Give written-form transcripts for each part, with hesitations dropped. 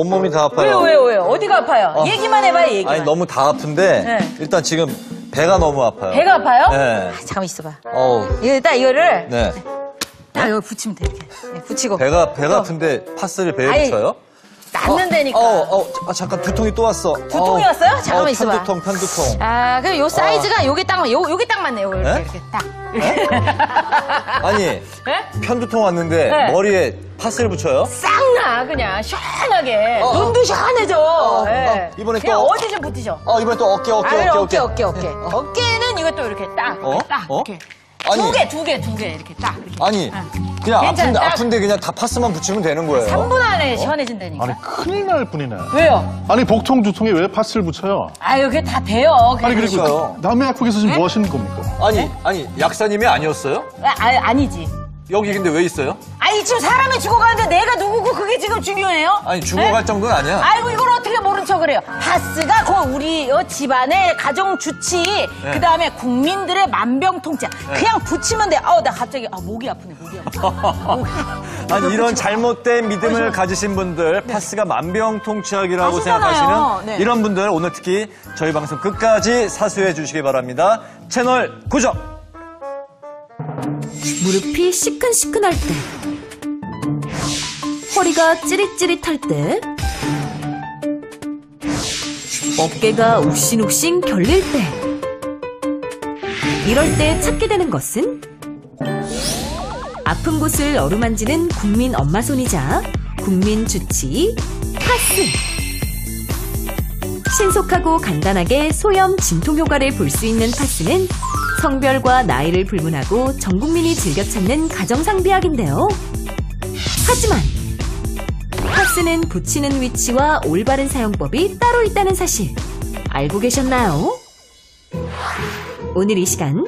온몸이 다 아파요. 왜요? 어디가 아파요? 얘기만 해봐요, 얘기만. 아니, 너무 다 아픈데, 네. 일단 지금 배가 너무 아파요. 배가 아파요? 네. 아, 잠깐만 있어봐. 어우. 일단 이거를 네. 딱 여기 붙이면 돼, 이렇게. 네, 붙이고. 배가 아픈데 파스를 배에 아이, 붙여요? 낫는다니까. 잠깐 두통이 또 왔어. 두통이 왔어요? 잠깐만 있어봐. 편두통. 아, 그럼 요 사이즈가 요게 딱 맞네, 요게 네? 이렇게 딱. 아니, 네? 편두통 왔는데 네. 머리에 파스를 붙여요? 싹 나, 그냥 시원하게. 눈도 시원해져. 네. 이번에 그냥 또 어디 좀 붙이죠. 이번에 또 어깨. 어깨는 이것도 이렇게 딱, 이렇게. 아니. 두 개, 이렇게 딱. 이렇게. 아니, 그냥 괜찮아, 아픈데 그냥 다 파스만 붙이면 되는 거예요. 3분 안에 시원해진다니까. 아니, 큰일 날 뿐이네. 왜요? 아니, 복통, 두통에 왜 파스를 붙여요? 아유, 그게 다 돼요. 아니, 그리고 그러니까요. 남의 약국에서 지금 뭐 하시는 겁니까? 아니, 약사님이 아니었어요? 아니지. 여기 근데 왜 있어요? 아니, 지금 사람이 죽어가는데 내가 누구고 그게 지금 중요해요? 아니, 죽어갈 네? 정도는 아니야. 아이고, 이걸 어떻게 모른 척을 해요? 파스가 우리 집안의 가정 주치, 네. 그 다음에 국민들의 만병통치. 그냥 붙이면 돼. 나 갑자기, 목이 아프네, 목이 아프네. 아니, 이런 잘못된 믿음을 가지신 분들, 파스가 만병통치약이라고 아시잖아요. 생각하시는 네. 이런 분들 오늘 특히 저희 방송 끝까지 사수해 주시기 바랍니다. 채널 고정! 무릎이 시큰시큰할 때, 허리가 찌릿찌릿할 때, 어깨가 욱신욱신 결릴 때, 이럴 때 찾게 되는 것은 아픈 곳을 어루만지는 국민 엄마 손이자 국민 주치 파스. 신속하고 간단하게 소염 진통 효과를 볼 수 있는 파스는 성별과 나이를 불문하고 전 국민이 즐겨 찾는 가정 상비약인데요. 하지만 파스는 붙이는 위치와 올바른 사용법이 따로 있다는 사실 알고 계셨나요? 오늘 이 시간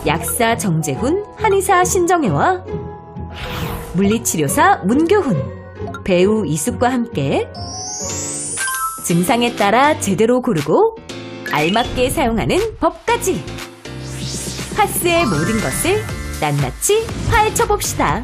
약사 정재훈, 한의사 신정혜와 물리치료사 문교훈, 배우 이숙과 함께 증상에 따라 제대로 고르고 알맞게 사용하는 법까지 파스의 모든 것을 낱낱이 파헤쳐봅시다.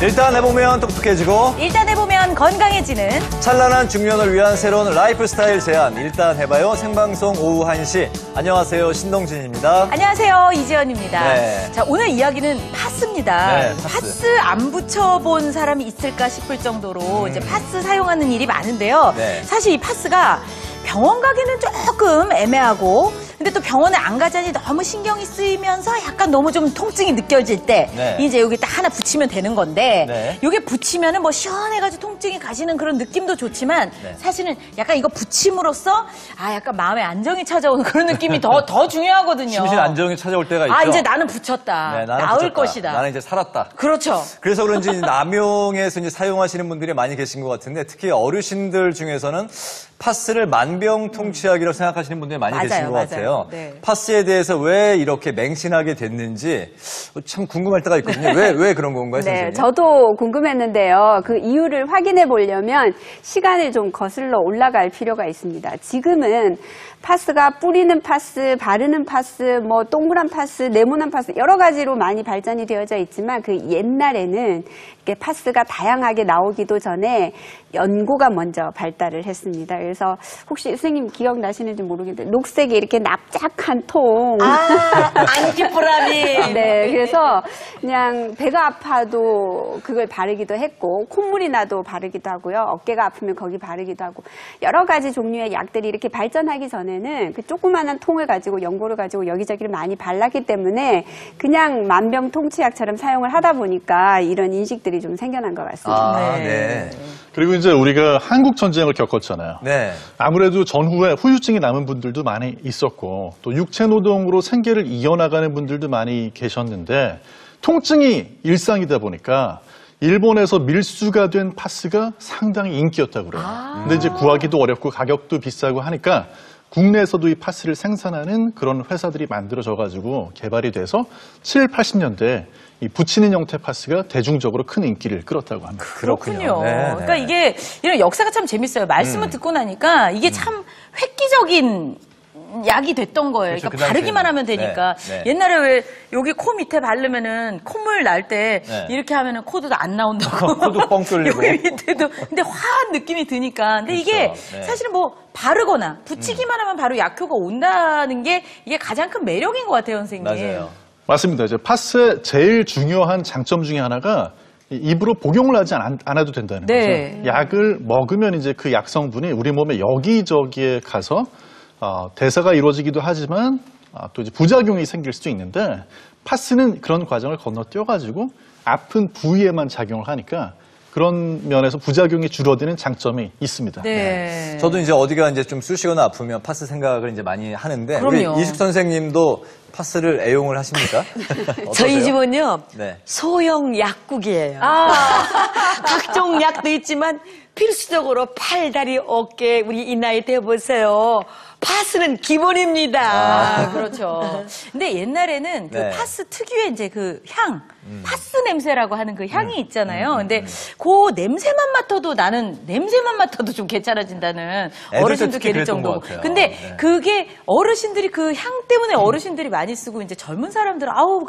일단 해보면 똑똑해지고 일단 해보면 건강해지는 찬란한 중년을 위한 새로운 라이프 스타일 제안 일단 해봐요. 생방송 오후 1시. 안녕하세요. 신동진입니다. 안녕하세요, 이지연입니다. 네. 자, 오늘 이야기는 파스입니다. 네, 파스. 파스 안 붙여본 사람이 있을까 싶을 정도로 이제 파스 사용하는 일이 많은데요. 네. 사실 이 파스가 병원 가기는 조금 애매하고, 근데 또 병원에 안 가자니 너무 신경이 쓰이면서 약간 너무 좀 통증이 느껴질 때 네. 이제 여기 딱 하나 붙이면 되는 건데 네. 이게 붙이면은 뭐 시원해가지고 통증이 가시는 그런 느낌도 좋지만 네. 사실은 약간 이거 붙임으로써 약간 마음의 안정이 찾아오는 그런 느낌이 더 중요하거든요. 심신 안정이 찾아올 때가 있죠. 이제 나는 붙였다. 네, 나는 나을 붙였다. 것이다. 나는 이제 살았다. 그렇죠. 그래서 그런지 남용해서 이제 사용하시는 분들이 많이 계신 것 같은데 특히 어르신들 중에서는 파스를 만병통치약이라고 생각하시는 분들이 많이 계신 것 같아요. 네. 파스에 대해서 왜 이렇게 맹신하게 됐는지 참 궁금할 때가 있거든요. 왜 그런 건가요, 선생님? 네, 저도 궁금했는데요. 그 이유를 확인해 보려면 시간을 좀 거슬러 올라갈 필요가 있습니다. 지금은 파스가 뿌리는 파스, 바르는 파스, 뭐 동그란 파스, 네모난 파스 여러 가지로 많이 발전이 되어져 있지만 그 옛날에는 이렇게 파스가 다양하게 나오기도 전에 연고가 먼저 발달을 했습니다. 그래서 혹시 선생님 기억나시는지 모르겠는데 녹색이 이렇게 납작한 통. 안티프라민. 네, 그래서 그냥 배가 아파도 그걸 바르기도 했고 콧물이 나도 바르기도 하고요. 어깨가 아프면 거기 바르기도 하고 여러 가지 종류의 약들이 이렇게 발전하기 전에는 그 조그마한 통을 가지고 연고를 가지고 여기저기를 많이 발랐기 때문에 그냥 만병통치약처럼 사용을 하다 보니까 이런 인식들이 좀 생겨난 것 같습니다. 네. 그리고 이제 우리가 한국 전쟁을 겪었잖아요. 네. 아무래도 전후에 후유증이 남은 분들도 많이 있었고 또 육체 노동으로 생계를 이어나가는 분들도 많이 계셨는데 통증이 일상이다 보니까 일본에서 밀수가 된 파스가 상당히 인기였다고 그래요. 근데 이제 구하기도 어렵고 가격도 비싸고 하니까 국내에서도 이 파스를 생산하는 그런 회사들이 만들어져가지고 개발이 돼서 7, 80년대에 이 붙이는 형태 파스가 대중적으로 큰 인기를 끌었다고 합니다. 그렇군요. 네, 네. 그러니까 이게 이런 역사가 참 재밌어요. 말씀을 듣고 나니까 이게 참 획기적인 약이 됐던 거예요. 그렇죠, 그러니까 그 바르기만 당시에는. 하면 되니까. 네, 네. 옛날에 왜 여기 코 밑에 바르면은 콧물 날 때 네. 이렇게 하면은 코도 안 나온다고. 코도 뻥 뚫리고. 여기 밑에도. 근데 화한 느낌이 드니까. 근데 이게 그렇죠. 네. 사실은 뭐 바르거나 붙이기만 하면 바로 약효가 온다는 게 이게 가장 큰 매력인 것 같아요, 선생님. 맞아요. 맞습니다. 이제 파스의 제일 중요한 장점 중에 하나가 입으로 복용을 하지 않아도 된다는 네. 거죠. 약을 먹으면 이제 그 약 성분이 우리 몸의 여기저기에 가서 대사가 이루어지기도 하지만 또 이제 부작용이 생길 수도 있는데 파스는 그런 과정을 건너뛰어가지고 아픈 부위에만 작용을 하니까 그런 면에서 부작용이 줄어드는 장점이 있습니다. 네. 저도 이제 어디가 이제 좀 쑤시거나 아프면 파스 생각을 이제 많이 하는데 그럼요. 우리 이숙 선생님도 파스를 애용을 하십니까? 저희 어떠세요? 집은요, 네. 소형 약국이에요. 각종 약도 있지만 필수적으로 팔, 다리, 어깨, 우리 이 나이 때 보세요. 파스는 기본입니다. 그렇죠. 근데 옛날에는 그 네. 파스 특유의 이제 그 향, 파스 냄새라고 하는 그 향이 있잖아요. 근데 그 냄새만 맡아도 나는 냄새만 맡아도 좀 괜찮아진다는 애들 어르신도 때 특히 계실 그랬던 정도고. 것 같아요. 근데 네. 그게 어르신들이 그 향 때문에 어르신들이 많이 쓰고 이제 젊은 사람들은 아우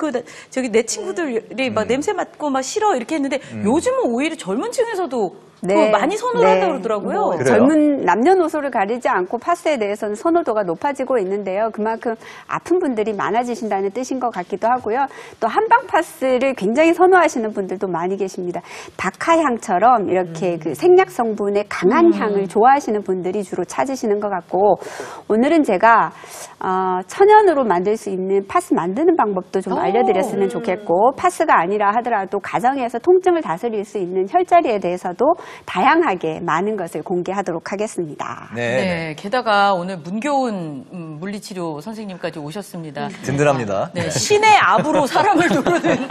저기 내 친구들이 막 냄새 맡고 막 싫어 이렇게 했는데 요즘은 오히려 젊은 층에서도 그거 많이 선호를 한다고 그러더라고요. 뭐 그래요? 젊은 남녀노소를 가리지 않고 파스에 대해서는 선호도가 높아지고 있는데요. 그만큼 아픈 분들이 많아지신다는 뜻인 것 같기도 하고요. 또 한방 파스를 굉장히 선호하시는 분들도 많이 계십니다. 박하향처럼 이렇게 그 생약 성분의 강한 향을 좋아하시는 분들이 주로 찾으시는 것 같고, 오늘은 제가 천연으로 만들 수 있는 파스 만드는 방법도 좀 알려드렸으면 좋겠고, 파스가 아니라 하더라도 가정에서 통증을 다스릴 수 있는 혈자리에 대해서도 다양하게 많은 것을 공개하도록 하겠습니다. 네, 게다가 오늘 문교훈 물리치료 선생님까지 오셨습니다. 든든합니다. 네, 신의 압으로 사람을 누르는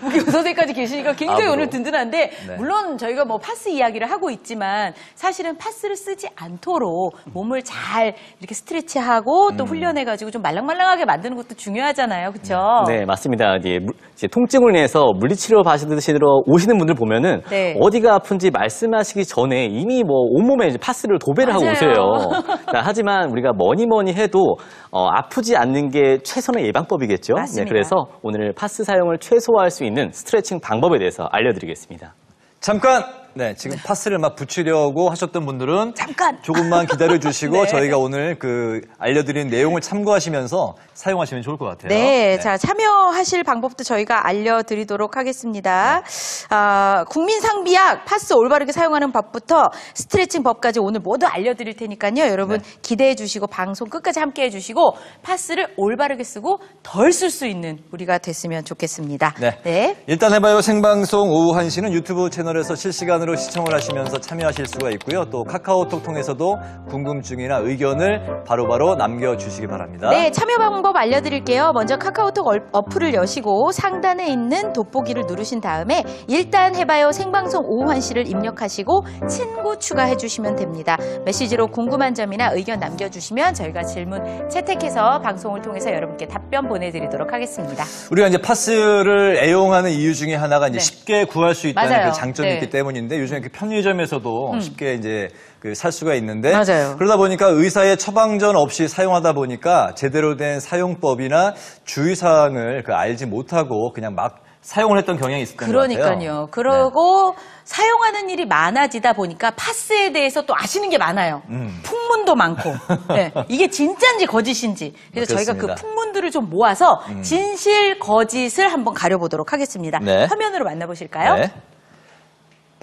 문교훈 선생님까지 계시니까 굉장히 압으로. 오늘 든든한데, 네. 물론 저희가 뭐 파스 이야기를 하고 있지만 사실은 파스를 쓰지 않도록 몸을 잘 이렇게 스트레치하고 또 훈련해가지고 좀 말랑말랑하게 만드는 것도 중요하잖아요, 그렇죠? 네, 맞습니다. 이제 통증을 인해서 물리치료 받으시러 오시는 분들 보면은 네. 어디가 아픈지 말씀하시기 전에 이미 뭐 온몸에 이제 파스를 도배를 하고 맞아요. 오세요. 자, 하지만 우리가 뭐니 해도 아프지 않는 게 최선의 예방법이겠죠. 맞습니다. 네, 그래서 오늘 파스 사용을 최소화할 수 있는 스트레칭 방법에 대해서 알려드리겠습니다. 잠깐! 네, 지금 파스를 막 붙이려고 하셨던 분들은 잠깐! 조금만 기다려 주시고 네. 저희가 오늘 그 알려드린 내용을 참고하시면서 사용하시면 좋을 것 같아요. 네, 자, 참여하실 방법도 저희가 알려드리도록 하겠습니다. 국민상비약 파스 올바르게 사용하는 법부터 스트레칭 법까지 오늘 모두 알려드릴 테니까요. 여러분 기대해 주시고 방송 끝까지 함께 해주시고 파스를 올바르게 쓰고 덜 쓸 수 있는 우리가 됐으면 좋겠습니다. 네. 일단 해봐요 생방송 오후 1시는 유튜브 채널에서 실시간으로 시청을 하시면서 참여하실 수가 있고요. 또 카카오톡 통해서도 궁금증이나 의견을 바로바로 남겨주시기 바랍니다. 네, 참여 방법 알려드릴게요. 먼저 카카오톡 어플을 여시고 상단에 있는 돋보기를 누르신 다음에 일단 해봐요 생방송 오후 1시를 입력하시고 친구 추가해 주시면 됩니다. 메시지로 궁금한 점이나 의견 남겨주시면 저희가 질문 채택해서 방송을 통해서 여러분께 답변 보내드리도록 하겠습니다. 우리가 이제 파스를 애용하는 이유 중에 하나가 이제 네. 쉽게 구할 수 있다는 맞아요. 그 장점이 네. 있기 때문인데 요즘에 그 편의점에서도 쉽게 이제 그 살 수가 있는데 맞아요. 그러다 보니까 의사의 처방전 없이 사용하다 보니까 제대로 된 사용법이나 주의사항을 알지 못하고 그냥 막 사용을 했던 경향이 있었던 것 같아요. 그러니까요. 그러고 사용하는 일이 많아지다 보니까 파스에 대해서 또 아시는 게 많아요. 풍문도 많고. 네. 이게 진짜인지 거짓인지. 그래서 저희가 그 그렇습니다. 풍문들을 좀 모아서 진실, 거짓을 한번 가려보도록 하겠습니다. 네. 화면으로 만나보실까요? 네.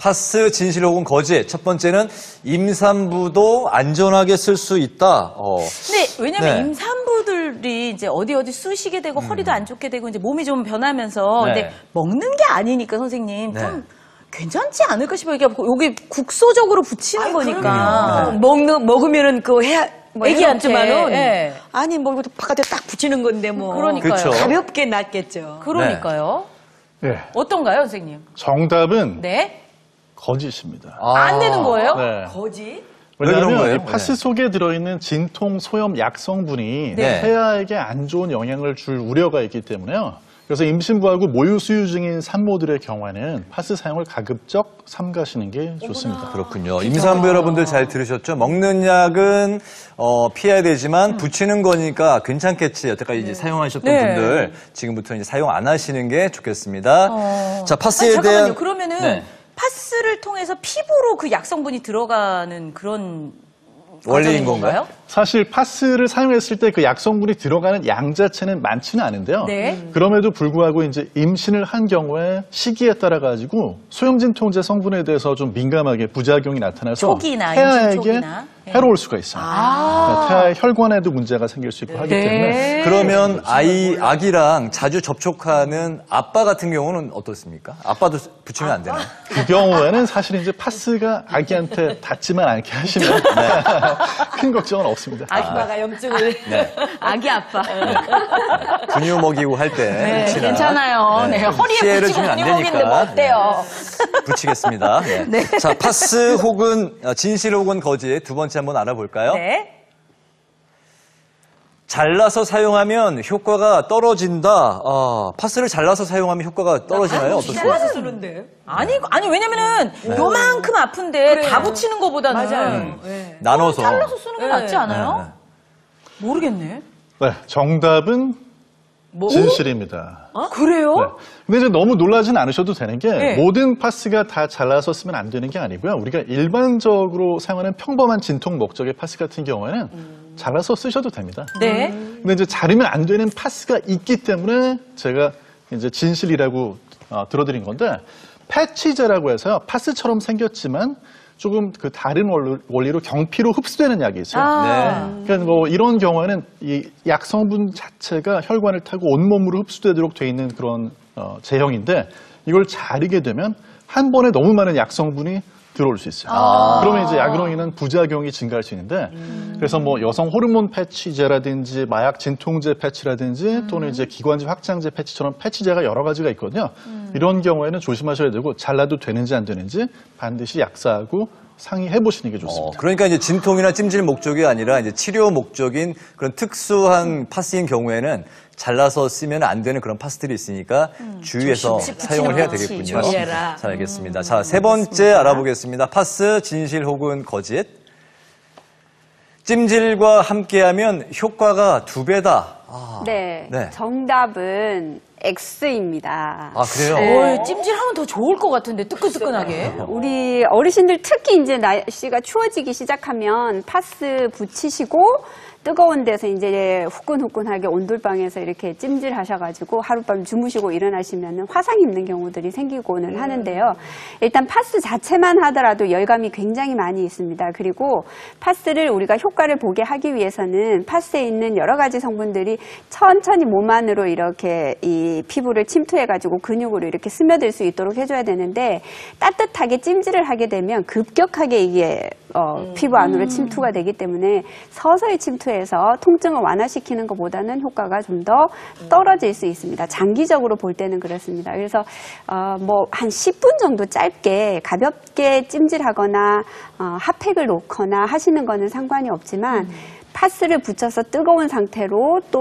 파스 진실 혹은 거짓. 첫 번째는 임산부도 안전하게 쓸 수 있다. 근데 왜냐면 네. 임산부들이 이제 어디 쑤시게 되고 허리도 안 좋게 되고 이제 몸이 좀 변하면서 네. 근데 먹는 게 아니니까 선생님 네. 좀 괜찮지 않을까 싶어요. 이게 여기 국소적으로 붙이는 거니까. 먹으면은 그 애기한테, 애기한테만은 예. 아니 뭐 바깥에 딱 붙이는 건데 뭐 그러니까요. 그렇죠. 가볍게 낫겠죠. 그러니까요. 네. 어떤가요, 선생님? 정답은 네. 거짓입니다. 안 되는 거예요? 네. 거짓? 왜 그런 왜냐하면 거예요? 이 파스 속에 들어있는 진통 소염 약 성분이 네. 폐하에게 안 좋은 영향을 줄 우려가 있기 때문에요. 그래서 임신부하고 모유 수유 중인 산모들의 경우에는 파스 사용을 가급적 삼가시는 게 좋습니다. 그렇군요. 임산부 여러분들 잘 들으셨죠? 먹는 약은 피해야 되지만 붙이는 거니까 괜찮겠지. 여태까지 이제 사용하셨던 네. 분들 지금부터 이제 사용 안 하시는 게 좋겠습니다. 자, 파스에 잠깐만요. 대한 그러면은 네. 파스를 통해서 피부로 그 약성분이 들어가는 그런 원리인 과정인 건가요? 사실 파스를 사용했을 때 그 약성분이 들어가는 양 자체는 많지는 않은데요. 네. 그럼에도 불구하고 이제 임신을 한 경우에 시기에 따라 가지고 소염진통제 성분에 대해서 좀 민감하게 부작용이 나타나서 초기나, 태아에게 임신 초기나. 네. 해로울 수가 있어요. 그러니까 태아의 혈관에도 문제가 생길 수 있고 하기 네. 때문에 그러면 아기랑 자주 접촉하는 아빠 같은 경우는 어떻습니까? 아빠도 붙이면 안 되나요? 그 경우에는 사실 이제 파스가 아기한테 닿지만 않게 하시면 큰 걱정은 없습니다. 아빠가 염증을. 네. 아기 아빠. 분유 먹이고 할 때 네, 혹시나 괜찮아요. 네, 허리에 피해를 붙이고 주면 안 분유 먹이는데 되니까 뭐 어때요? 네. 붙이겠습니다. 네. 자, 파스 혹은 진실 혹은 거짓 두 번째 한번 알아볼까요? 네. 잘라서 사용하면 효과가 떨어진다. 파스를 잘라서 사용하면 효과가 떨어지나요? 어떻습니까? 잘라서 쓰는데. 아니 요왜냐면은 요만큼 아픈데 다 붙이는 것보다는 맞아요. 네. 나눠서. 잘라서 쓰는 게 낫지 않아요? 네. 모르겠네. 네, 정답은 진실입니다. 그래요? 네. 근데 이제 너무 놀라진 않으셔도 되는 게 네. 모든 파스가 다 잘라서 쓰면 안 되는 게 아니고요. 우리가 일반적으로 사용하는 평범한 진통 목적의 파스 같은 경우에는 잘라서 쓰셔도 됩니다. 네. 근데 이제 자르면 안 되는 파스가 있기 때문에 제가 이제 진실이라고 들어드린 건데 패치제라고 해서 파스처럼 생겼지만 조금 그 다른 원리로 경피로 흡수되는 약이 있어요. 네. 그러니까 뭐 이런 경우에는 이 약 성분 자체가 혈관을 타고 온몸으로 흡수되도록 돼 있는 그런 제형인데 이걸 자르게 되면 한 번에 너무 많은 약 성분이 들어올 수 있어요. 그러면 이제 약으로 인한 부작용이 증가할 수 있는데 그래서 뭐 여성 호르몬 패치제라든지 마약 진통제 패치라든지 또는 이제 기관지 확장제 패치처럼 패치제가 여러 가지가 있거든요. 이런 경우에는 조심하셔야 되고 잘라도 되는지 안 되는지 반드시 약사하고 상의해 보시는 게 좋습니다. 그러니까 이제 진통이나 찜질 목적이 아니라 이제 치료 목적인 그런 특수한 파스인 경우에는 잘라서 쓰면 안 되는 그런 파스들이 있으니까 주의해서 사용을 해야 파스 되겠군요. 주의해라. 잘 알겠습니다. 자, 세 번째 알아보겠습니다. 파스, 진실 혹은 거짓. 찜질과 함께하면 효과가 2배다. 네. 네. 정답은 X입니다. 아, 그래요? 네. 찜질하면 더 좋을 것 같은데 뜨끈뜨끈하게. 우리 어르신들 특히 이제 날씨가 추워지기 시작하면 파스 붙이시고 뜨거운 데서 이제 후끈후끈하게 온돌방에서 이렇게 찜질 하셔가지고 하룻밤 주무시고 일어나시면 화상 입는 경우들이 생기고는 하는데요. 일단 파스 자체만 하더라도 열감이 굉장히 많이 있습니다. 그리고 파스를 우리가 효과를 보게 하기 위해서는 파스에 있는 여러 가지 성분들이 천천히 몸 안으로 이렇게 이 피부를 침투해가지고 근육으로 이렇게 스며들 수 있도록 해줘야 되는데 따뜻하게 찜질을 하게 되면 급격하게 이게 피부 안으로 침투가 되기 때문에 서서히 침투해서 통증을 완화시키는 것보다는 효과가 좀 더 떨어질 수 있습니다. 장기적으로 볼 때는 그렇습니다. 그래서 뭐 한 10분 정도 짧게 가볍게 찜질하거나 핫팩을 놓거나 하시는 거는 상관이 없지만 파스를 붙여서 뜨거운 상태로 또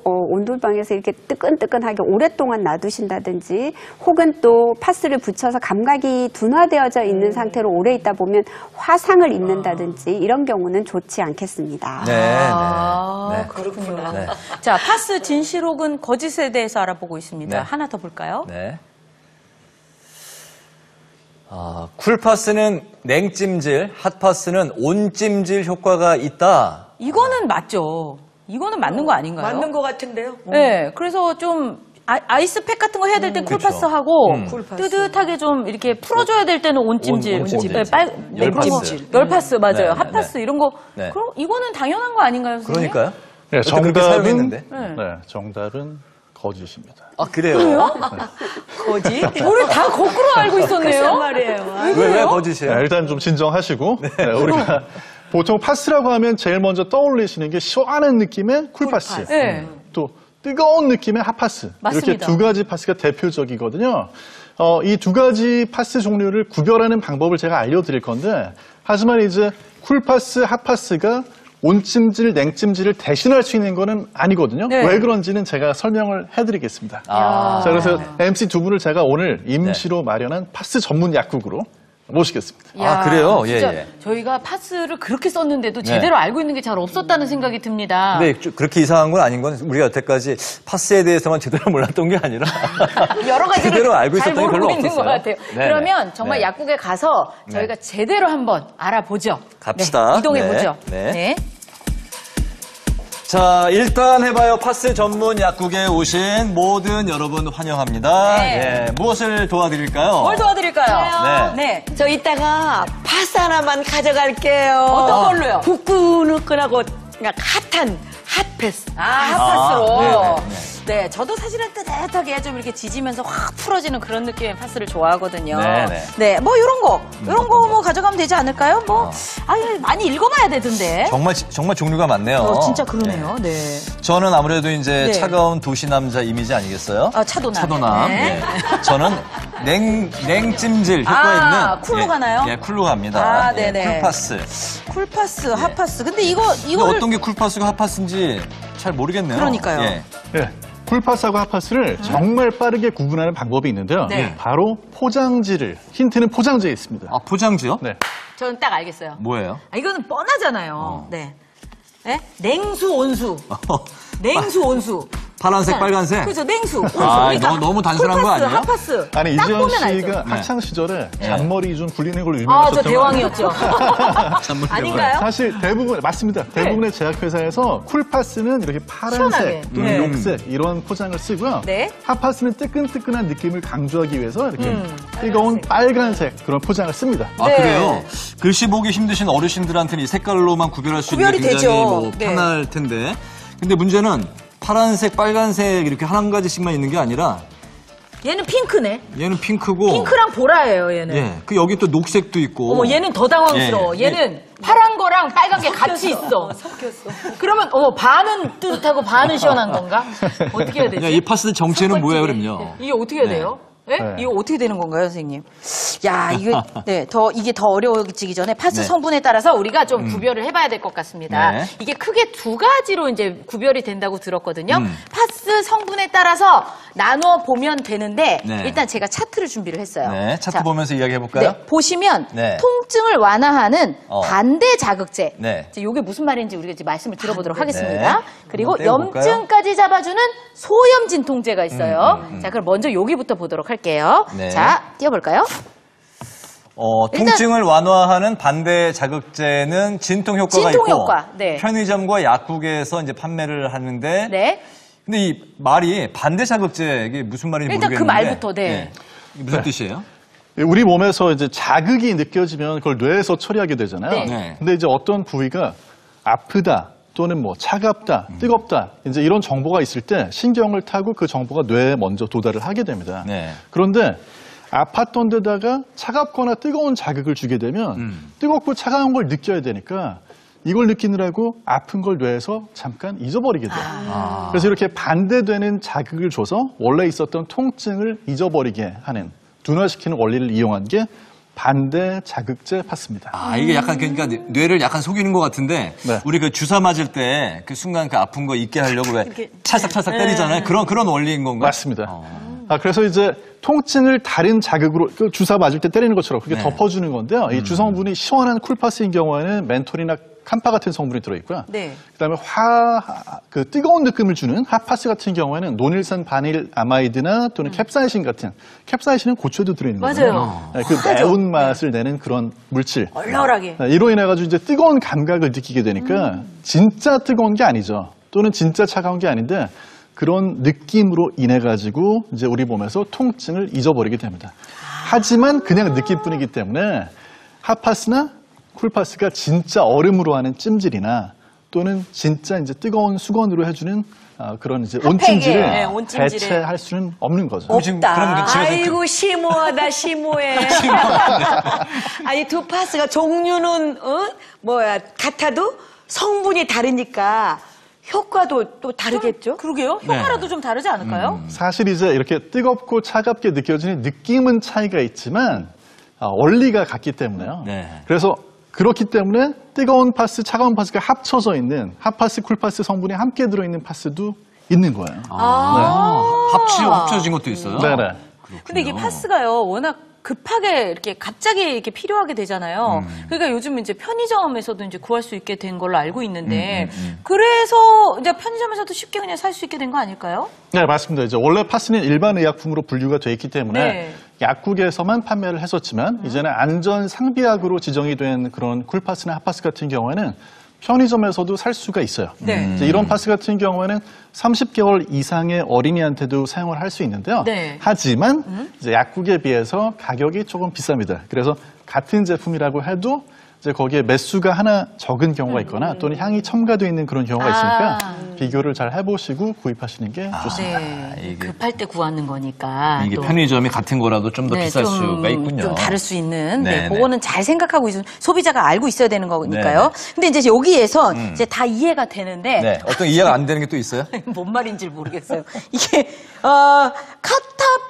온돌방에서 이렇게 뜨끈뜨끈하게 오랫동안 놔두신다든지 혹은 또 파스를 붙여서 감각이 둔화되어져 있는 상태로 오래 있다 보면 화상을 입는다든지 이런 경우는 좋지 않겠습니다. 네, 네. 그렇군요. 네. 자, 파스 진실 혹은 거짓에 대해서 알아보고 있습니다. 네. 하나 더 볼까요? 네. 쿨파스는 냉찜질, 핫파스는 온찜질 효과가 있다. 이거는 맞죠. 이거는 맞는 거 아닌가요? 맞는 것 같은데요. 네, 그래서 좀 아이스팩 같은 거 해야 될 땐 쿨파스 하고 쿨파스. 뜨뜻하게 좀 이렇게 풀어줘야 될 때는 온찜질, 온찜질. 네, 열파스. 열파스 맞아요. 네, 네, 핫파스 네. 이런 거. 네. 그럼 이거는 당연한 거 아닌가요, 선생님? 그러니까요. 네, 여태 그렇게 사용했는데. 정답은 거짓입니다. 아, 그래요? 거지? 우리 다 거꾸로 알고 있었네요. 말이에요. 왜 거짓이에요? 네, 일단 좀 진정하시고 네, 우리가 보통 파스라고 하면 제일 먼저 떠올리시는 게 시원한 느낌의 쿨파스. 네. 또 뜨거운 느낌의 핫파스. 맞습니다. 이렇게 두 가지 파스가 대표적이거든요. 이 두 가지 파스 종류를 구별하는 방법을 제가 알려드릴 건데 하지만 이제 쿨파스, 핫파스가 온찜질, 냉찜질을 대신할 수 있는 거는 아니거든요. 네. 왜 그런지는 제가 설명을 해드리겠습니다. 아. 자, 그래서 MC 두 분을 제가 오늘 임시로 마련한 파스 전문 약국으로 모시겠습니다. 아, 그래요? 예, 진짜 예. 저희가 파스를 그렇게 썼는데도 제대로 알고 있는 게 잘 없었다는 생각이 듭니다. 근데 그렇게 이상한 건 아닌 건 우리가 여태까지 파스에 대해서만 제대로 몰랐던 게 아니라 여러 가지를 제대로 알고 잘 있었던 게 별로 모르고 있는 없었어요. 것 같아요. 네네. 그러면 정말 네. 약국에 가서 저희가 제대로 한번 알아보죠. 갑시다. 네, 이동해보죠. 네. 네. 자, 일단 해봐요. 파스 전문 약국에 오신 모든 여러분 환영합니다. 네. 예, 무엇을 도와드릴까요? 뭘 도와드릴까요? 네. 저 이따가 파스 하나만 가져갈게요. 어떤 걸로요? 후끈후끈하고 그냥 핫한 핫패스. 핫파스로. 네네. 네, 저도 사실은 따뜻하게 좀 이렇게 지지면서 확 풀어지는 그런 느낌의 파스를 좋아하거든요. 네네. 네, 뭐 이런 거 뭐 가져가면 되지 않을까요? 뭐, 많이 읽어봐야 되던데. 정말 종류가 많네요. 진짜 그러네요. 네. 저는 아무래도 이제 네. 차가운 도시 남자 이미지 아니겠어요? 차도남. 차도남. 네. 네. 저는 냉찜질 효과 있는 쿨로 가나요? 예, 쿨로 갑니다. 네네. 쿨파스. 쿨파스, 핫파스. 근데 근데 이거를 어떤 게 쿨파스고 핫파스인지 잘 모르겠네요. 그러니까요. 예. 네. 쿨파스하고 핫파스를 정말 빠르게 구분하는 방법이 있는데요. 네. 바로 포장지를, 힌트는 포장지에 있습니다. 아, 포장지요? 네. 저는 딱 알겠어요. 뭐예요? 이거는 뻔하잖아요. 네. 네? 냉수, 온수. 냉수, 온수. 파란색, 빨간색? 그죠, 냉수, 온수. 아, 그러니까 너무 단순한 거 쿨파스, 아니에요? 핫파스. 아니, 딱 이지현 보면 알죠. 씨가 네. 학창 시절에 잔머리 좀 굴리는 걸로 저 유명하셨던 거 대왕이었죠. 잔머리 아닌가요? 사실 대부분 맞습니다. 대부분의 제약회사에서 쿨파스는 이렇게 시원하게. 파란색 또는 네. 녹색 이런 포장을 쓰고요. 네. 핫파스는 뜨끈뜨끈한 느낌을 강조하기 위해서 이렇게 뜨거운 빨간색 그런 포장을 씁니다. 아, 네. 그래요? 글씨 보기 힘드신 어르신들한테는 이 색깔로만 구별할 수 있는 게 구별이 굉장히 되죠. 뭐 네. 편할 텐데. 근데 문제는 파란색, 빨간색 이렇게 한 가지씩만 있는 게 아니라 얘는 핑크네. 얘는 핑크고. 핑크랑 보라예요, 얘는. 예. 그 여기 또 녹색도 있고. 어머, 얘는 더 당황스러워. 예. 얘는 파란 거랑 빨간 게 같이 있어. 섞였어. 그러면, 반은 뜨뜻하고 반은 시원한 건가? 어떻게 해야 되지? 야, 이 파스 정체는 뭐예요, 그럼요? 이게 어떻게 해야 돼요? 예? 네. 이거 어떻게 되는 건가요, 선생님? 야, 이게 더 어려워지기 전에 파스 네. 성분에 따라서 우리가 좀 구별을 해봐야 될 것 같습니다. 네. 이게 크게 두 가지로 이제 구별이 된다고 들었거든요. 파스 성분에 따라서 나눠 보면 되는데, 네. 일단 제가 차트를 준비를 했어요. 네. 차트 자, 보면서 이야기 해볼까요? 네, 보시면 네. 통증을 완화하는 반대 자극제. 네. 이게 무슨 말인지 우리가 이제 말씀을 들어보도록 하겠습니다. 네. 그리고 한번 떼어볼까요? 염증까지 잡아주는 소염 진통제가 있어요. 자, 그럼 먼저 여기부터 보도록 할게요. 네. 자, 띄워볼까요? 일단- 통증을 완화하는 반대 자극제는 진통 효과가 진통 있고 효과, 네. 편의점과 약국에서 이제 판매를 하는데 네. 근데 이 말이 반대 자극제 이게 무슨 말인지 일단 그 모르겠는데 말부터, 네. 이게 무슨 뜻이에요? 우리 몸에서 이제 자극이 느껴지면 그걸 뇌에서 처리하게 되잖아요. 네. 네. 근데 이제 어떤 부위가 아프다 또는 뭐 차갑다, 뜨겁다 이제 이런 정보가 있을 때 신경을 타고 그 정보가 뇌에 먼저 도달을 하게 됩니다. 네. 그런데 아팠던 데다가 차갑거나 뜨거운 자극을 주게 되면 뜨겁고 차가운 걸 느껴야 되니까 이걸 느끼느라고 아픈 걸 뇌에서 잠깐 잊어버리게 돼요. 그래서 이렇게 반대되는 자극을 줘서 원래 있었던 통증을 잊어버리게 하는 둔화시키는 원리를 이용한 게 반대 자극제 파스입니다. 아, 이게 약간 그러니까 뇌를 약간 속이는 것 같은데 네. 우리 그 주사 맞을 때 그 순간 그 아픈 거 잊게 하려고 왜 찰싹찰싹 때리잖아요. 그런 원리인 건가요? 맞습니다. 그래서 이제 통증을 다른 자극으로 그 주사 맞을 때 때리는 것처럼 그게 네. 덮어주는 건데요. 이 주성분이 시원한 쿨파스인 경우에는 멘톨이나 캄파 같은 성분이 들어있고요. 네. 그다음에 그 뜨거운 느낌을 주는 핫파스 같은 경우에는 노닐산 바닐 아마이드나 또는 캡사이신 같은 캡사이신은 고추에도 들어있는 거예요. 맞아요. 네, 그 매운 맛을 내는 그런 물질. 얼얼하게. 네, 이로 인해 가지고 이제 뜨거운 감각을 느끼게 되니까 진짜 뜨거운 게 아니죠. 또는 진짜 차가운 게 아닌데 그런 느낌으로 인해 가지고 이제 우리 몸에서 통증을 잊어버리게 됩니다. 하지만 그냥 느낌뿐이기 때문에 핫파스나 쿨파스가 진짜 얼음으로 하는 찜질이나 또는 진짜 이제 뜨거운 수건으로 해주는 그런 이제 온찜질을 네, 온찜질을. 대체할 수는 없는 거죠. 지금 그럼 집에서 아이고 심오하다 심오해. 아니 두 파스가 종류는 같아도 성분이 다르니까 효과도 또 다르겠죠? 그러게요. 효과라도 좀 다르지 않을까요? 사실 이제 이렇게 뜨겁고 차갑게 느껴지는 느낌은 차이가 있지만 원리가 같기 때문에요. 네. 그래서 그렇기 때문에 뜨거운 파스, 차가운 파스가 합쳐져 있는 핫파스, 쿨파스 성분이 함께 들어있는 파스도 있는 거예요. 합쳐진 것도 있어요? 네네. 근데 이게 파스가요, 워낙 급하게 이렇게 갑자기 이렇게 필요하게 되잖아요. 그러니까 요즘 이제 편의점에서도 이제 구할 수 있게 된 걸로 알고 있는데, 그래서 이제 편의점에서도 쉽게 그냥 살 수 있게 된 거 아닐까요? 네, 맞습니다. 이제 원래 파스는 일반 의약품으로 분류가 돼 있기 때문에 네. 약국에서만 판매를 했었지만 이제는 안전 상비약으로 지정이 된 그런 쿨파스나 핫파스 같은 경우에는 편의점에서도 살 수가 있어요. 네. 이제 이런 파스 같은 경우에는 30개월 이상의 어린이한테도 사용을 할 수 있는데요. 네. 하지만 이제 약국에 비해서 가격이 조금 비쌉니다. 그래서 같은 제품이라고 해도 이제 거기에 매수가 하나 적은 경우가 있거나 또는 향이 첨가되어 있는 그런 경우가 있으니까 비교를 잘 해보시고 구입하시는 게 좋습니다. 네. 급할 때 구하는 거니까. 이게 또. 편의점이 같은 거라도 좀 더 네, 비쌀 수가 있군요. 좀 다를 수 있는. 네, 네, 그거는 잘 생각하고 있으면 소비자가 알고 있어야 되는 거니까요. 네, 근데 이제 여기에서 이제 다 이해가 되는데 네. 어떤 이해가 안 되는 게 또 있어요? 뭔 말인지 모르겠어요. 이게 카타프